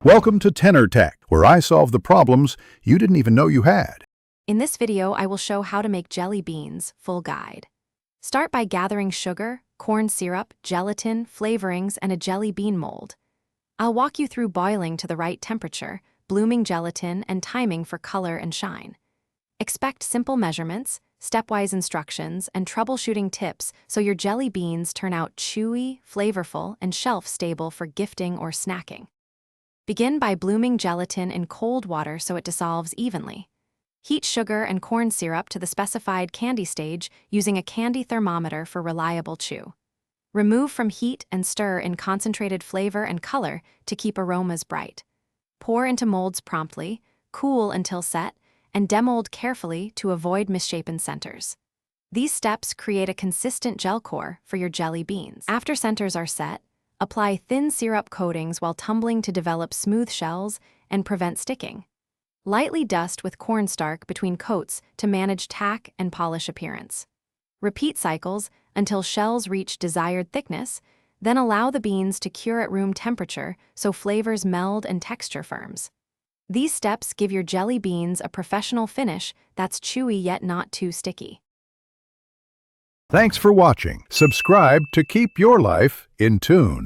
Welcome to Tenor Tech, where I solve the problems you didn't even know you had. In this video, I will show how to make jelly beans, full guide. Start by gathering sugar, corn syrup, gelatin, flavorings, and a jelly bean mold. I'll walk you through boiling to the right temperature, blooming gelatin, and timing for color and shine. Expect simple measurements, stepwise instructions, and troubleshooting tips so your jelly beans turn out chewy, flavorful, and shelf-stable for gifting or snacking. Begin by blooming gelatin in cold water so it dissolves evenly. Heat sugar and corn syrup to the specified candy stage using a candy thermometer for reliable chew. Remove from heat and stir in concentrated flavor and color to keep aromas bright. Pour into molds promptly, cool until set, and demold carefully to avoid misshapen centers. These steps create a consistent gel core for your jelly beans. After centers are set, apply thin syrup coatings while tumbling to develop smooth shells and prevent sticking. Lightly dust with cornstarch between coats to manage tack and polish appearance. Repeat cycles until shells reach desired thickness, then allow the beans to cure at room temperature so flavors meld and texture firms. These steps give your jelly beans a professional finish that's chewy yet not too sticky. Thanks for watching. Subscribe to keep your life in tune.